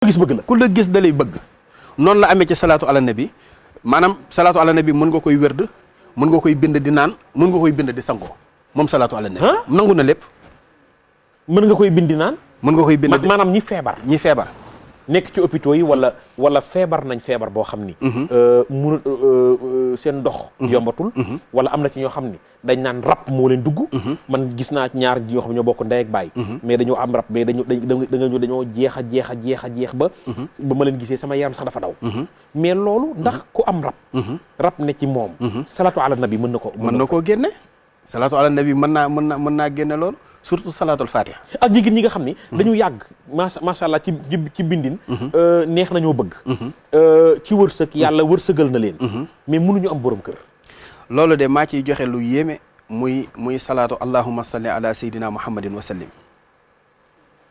gis bëgg la ku la gis da lay bëgg noonu la amee ci salaatu ala nabi maanaam salaatu ala nabi mën nga koy wérd mën nga koy bind di naan mën nga koy bind di sangoo moom salaatu ala nabi nangu na lépp mën nga koy bindi naan mën nga koy bind maanaam ñi feebar nekk ci hôpitaux yi wala feebar nañ feebar boo xam ni mun seen dox yombatul wala am na ci ñoo xam ni dañ naan rab moo leen dugg man gis naa ñaar ñoo xam ñoo bokk ndey ak baay mais dañoo am rab mais dañoo jeex a jeex ba ma leen gisee sama yaram sax dafa daw mais loolu ndax ku am rab ne ci moom salaatu ala nabi mën na koo génne salaatu ala nabi mën naa génne loolu surtout salaatul fatiha ak jigéen ñi nga xam ni dañu yàgg macha allah ci bindin neex nañoo bëgg ci wërsëg yàlla wërsëgal na leen mais mënuñu am borom kër loolu de maa ciy joxe lu yéeme muy salaatu allahumma salli ala sayyidina muhammadin wa sallim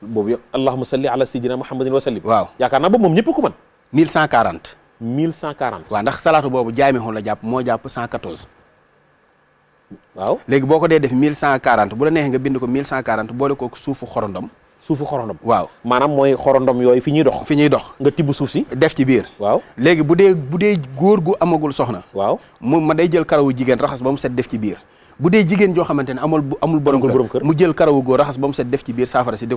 boobu yow allahumma salli ala sayyidina muhammadin wa sallim waaw yaakaar naa boobu moom ñëpp ko mën 1140 waaw ndax salaatu boobu jaamixu la jàpp moo jàpp 114 waaw léegi boo ko dee def 1140 bu la neexee nga bind ko 1140 boole ko suufu xorondom waaw maanaam mooy xorondom yooyu fi ñuy dox nga tibb suuf si def ci biir waaw léegi bu dee góor gu amagul soxna waaw ma day jël karawu jigéen raxas ba mu set def ci biir bu dee jigéen joo xamante ne amul borom kër mu jël karawu góor raxas ba mu set def ci biir saafara si di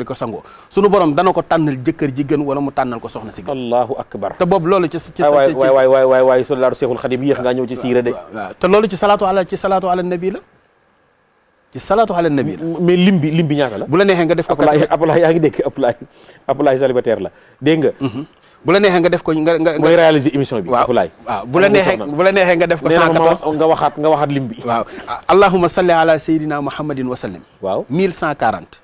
ko sangoo sunu borom dana ko tànnal jëkkër ji gën wala mu tànnal ko soxna si gën allahu akbar te boobu loolu ci waay soldaru Seexul Xadim yéex ngaa ñëw ci siira de waaw te loolu ci salaatu ala nabi la ci salaatu ala nabi la mais lim bi ñaata la bu la neexee nga def ko Abdoulaye yaa ngi dégg Abdoulaye célibataire la dégg nga bu la neexee nga def ko nga mooy réaliser émission bi Abdoulaye waaw bu la neexee nga def ko 114 nga waxaat lim bi waaw allahumma salli ala sayyidina muhammadin wa sallim waaw 1140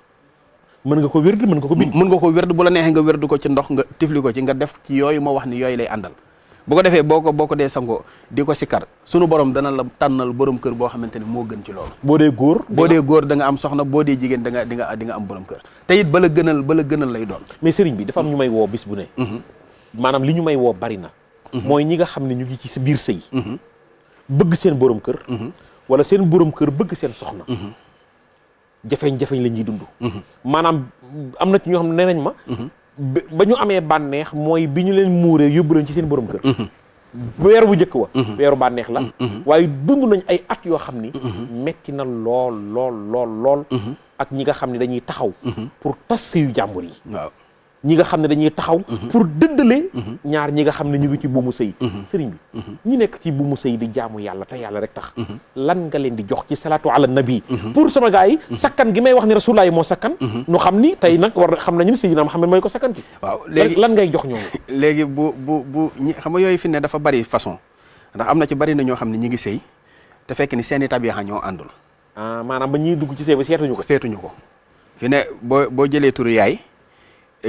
mën nga ko wérd mën nga ko bind mën nga ko wérd bu la neexee nga wérd ko ci ndox nga tifli ko ci nga def ci yooyu ma wax ni yooyu lay àndal bu ko defee boo ko dee sangoo di ko sikkar sunu borom dana la tànnal borom kër boo xamante ne moo gën ci loolu boo dee góor da nga am soxna boo dee jigéen di nga am borom kër te it bala gënal lay doon mais sëriñ bi dafa am ñu may woo bis bu ne maanaam li ñu may woo bari na mooy ñi nga xam ne ñu ngi ci sa biir sëy bëgg seen borom kër wala seen borom kër bëgg seen soxna jafeñ-jafeñ la ñuy dund maanaam am na ci ñoo xam ne nee nañ ma ba ñu amee bànneex mooy bi ñu leen muuree yóbbu leen ci seen borom kër weeru bu njëkk wa weeru bànneex la waaye dund nañ ay at yoo xam ni metti na lool ak ñi nga xam ne dañuy taxaw pour tas sëyu jàmbur yi waaw ñi nga xam ne dañuy taxaw pour dëddale ñaar ñi nga xam ne ñu ngi ci buumu sëy sëriñ bi ñi nekk ci buumu sëy di jaamu yàlla te yàlla rek tax lan nga leen di jox ci salaatu ala nabi pour sama gars yi sakkan gi may wax ni rasulullaah moo sakkan nu xam ni tey nag war xam nañu ne Seydina Muhammad mooy ko sakkan ci waaw léegi lan ngay jox ñooñu léegi bu ñi xam nga yooyu fi ne dafa bari façon ndax am na ci bari na ñoo xam ne ñi ngi sëy te fekk ni seeni tabixa ñoo àndul maanaam ba ñuy dugg ci sëy ba seetuñu ko fi ne boo jëlee turu yaay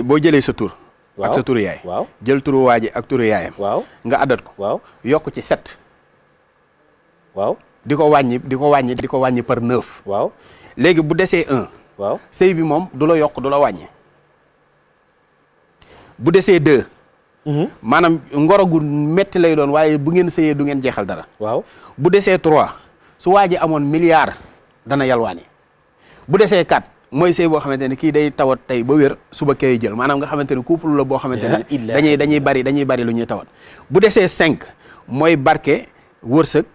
boo jëlee sa tur ak sa turu yaay waaw jël turu waaji ak turu yaayam waaw nga addat ko waaw yokk ci 7 waaw di ko wàññi par 9 waaw léegi bu desee 1 waaw sëy bi moom du la yokk du la wàññi bu desee 2 maanaam ngoro gu metti lay doon waaye bu ngeen sëyee du ngeen jeexal dara waaw bu desee 3 su waaji amoon milliard dana yalwaani bu desee 4 mooy sëy boo xamante ne kii day tawat tey ba wér suba kay jël maanaam nga xamante ne couple la boo xamante ne dañuy bari lu ñuy tawat bu desee 5 mooy barke wërsëg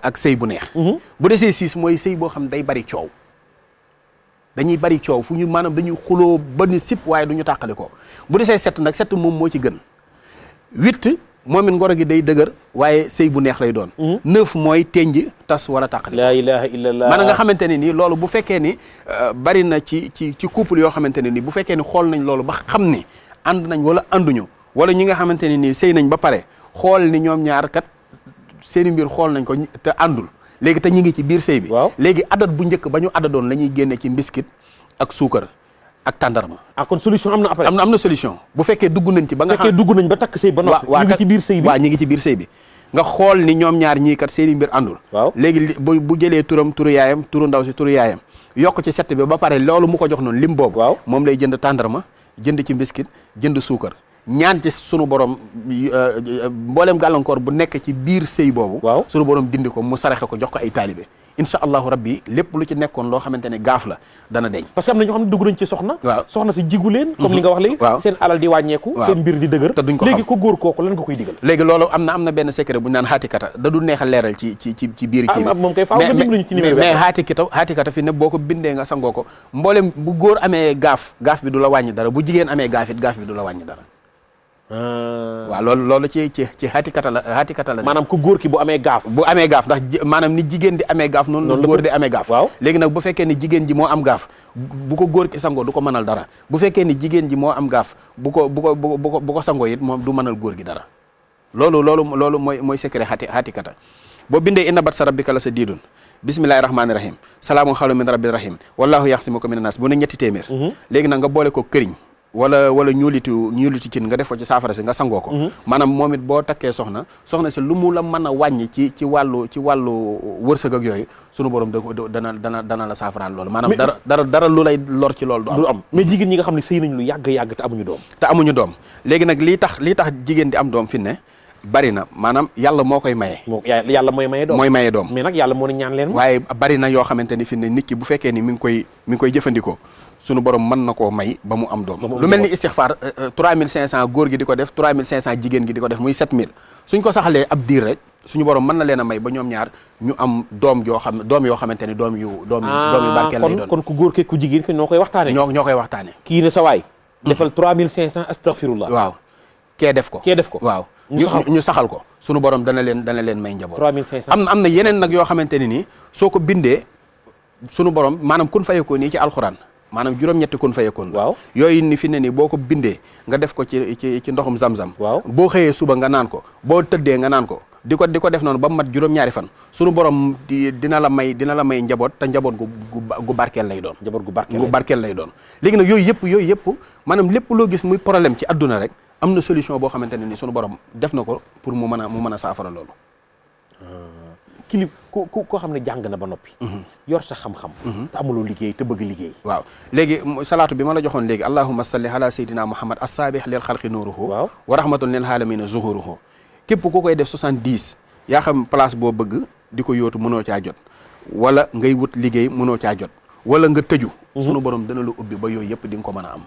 ak sëy bu neex bu desee 6 mooy sëy boo xam day bari coow dañuy bari coow fu ñu maanaam dañuy xuloo ba ni sip waaye du ñu tàqali ko bu desee 7 nag 7 moom moo ci gën 8 moom it ngoro gi day dëgër waaye sëy bu neex lay doon 9 mooy tenj tas wala tàqali laa ilaha illallah maanaam nga xamante ne nii loolu bu fekkee ni bari na ci couple yoo xamante ne nii bu fekkee ni xool nañ loolu ba xam ni ànd nañ wala ànduñu wala ñi nga xamante ne nii sëy nañ ba pare xool ni ñoom ñaar kat seeni mbir xool nañ ko te àndul léegi te ñi ngi ci biir sëy bi léegi adat bu njëkk ba ñu adadoon la ñuy génne ci mbiskit ak suukar ak tàndarma kon solution am na après am na solution bu fekkee dugg nañ ci ba nga xam dugg nañ ba takk sëy ba noppi ñu ngi ci biir sëy bi waaw ñu ngi ci biir sëy bi nga xool ni ñoom ñaar ñii kat seeni mbir àndul léegi bu jëlee turu yaayam turu ndaw si turu yaayam yokk ci 7 bi ba pare loolu mu ko jox noonu lim boobu moom lay jënd tàndarma jënd ci mbiskit jënd suukar ñaan ci sunu borom mboolem gàllankoor bu nekk ci biir sëy boobu. waaw sunu borom dindi ko mu saraxe ko jox ko ay taalibe. incha allahu rabbi lépp lu ci nekkoon loo xamante ne gaaf la dana deñ. parce que am na ñoo xam ne dugg nañ ci soxna. waaw soxna si jigu leen. comme li nga wax léegi. waaw seen alal di wàññeeku. waaw seen mbir di dëgër. te duñ ko xam léegi ko góor kooku lan nga koy digal. léegi loolu am na benn secret bu ñu naan xaatikata da du neex a leeral ci biir kii bi. moom kay faaw nga dimbali ñu ci numéro mais xaatikata fi ne boo ko bindee nga sangoo ko mboolem bu góor amee gaaf bi du la wàññi dara bu jigéen amee gaaf bi du la wàññi dara. waaw loolu ci xaatikata la maanaam ku góor ki bu amee gaaf ndax maanaam ni jigéen di amee gaaf noonu góor di amee gaaf. waaw léegi nag bu fekkee ni jigéen ji moo am gaaf bu ko góor ki sangoo du ko mënal dara bu fekkee ni jigéen ji moo am gaaf bu ko sangoo it moom du mënal góor gi dara. loolu mooy secret xaatikata boo bindee inna batsa rabbika la shadiidun bismillahi rahmaani rahim salaamun xawlan min rabbir rahim wallahu yaxsimuka minan naas bu ne ñetti téeméer. léegi nag nga boole ko këriñ wala ñuulitu cin nga def ko ci saafara si nga sangoo ko. maanaam moom it boo takkee soxna si lu mu la mën a wàññi ci wàllu wërsëg ak yooyu sunu borom dana la saafaraal loolu. maanaam dara lu lay lor ci loolu du am. mais jigéen ñi nga xam ne sëy nañ lu yàgg te amuñu doom. léegi nag lii tax jigéen di am doom fi ne bari na maanaam yàlla moo koy maye. yàlla mooy maye doom. mais nag yàlla moo ne ñaan leen. waaye bari na yoo xamante ni fi ne nit ki bu fekkee ni mi ngi koy jëfandikoo sunu borom mën na koo may ba mu am doom. lu mel ni istixfaar 3500 góor gi di ko def 3500 jigéen gi di ko def muy 7000 suñ ko saxalee ab diir rek suñu borom mën na leen a may ba ñoom ñaar ñu am doom yoo xamante ni doom yu barkeel lay doon. kon ku góor ke ku jigéen ke ñoo koy waxtaane. ñoo koy waxtaane. kii ne sa waay. defal 3500 astaghfirullah. waaw kee def ko. waaw ñu saxal ko sunu borom dana leen may njaboot. 3500 am na yeneen nag yoo xamante ni nii soo ko bindee sunu borom maanaam kun fayakoo nii ci alxuraan maanaam juróom-ñetti kun fayekoon. waaw yooyu ni fi ne nii boo ko bindee nga def ko ci ndoxum zam-zam. waaw boo xëyee suba nga naan ko boo tëddee nga naan ko di ko def noonu ba mu mat juróom-ñaari fan sunu borom dina la may njaboot te njaboot gu barkeel lay doon. njaboot gu barkeel lay doon. léegi nag yooyu yëpp maanaam lépp loo gis muy problème ci adduna rek am na solution boo xamante ne ni sunu borom def na ko pour mu mën a saafara loolu. kilib koo xam ne jàng na ba noppi. yor sa xam-xam. te amuloo liggéey te bëgg liggéey. waaw léegi salaatu bi ma la joxoon léegi allahumma salli ala sayyidina muhammad as-saabih lil xalqi nuuruhu. waaw wa rahmatun lil aalamiina zuhuruhu. képp ku koy def 70 yaa xam place boo bëgg di ko yóotu mënoo caa jot wala ngay wut liggéey mënoo caa jot wala nga tëju. sunu borom dana la ubbi ba yooyu yëpp di nga ko mën a am.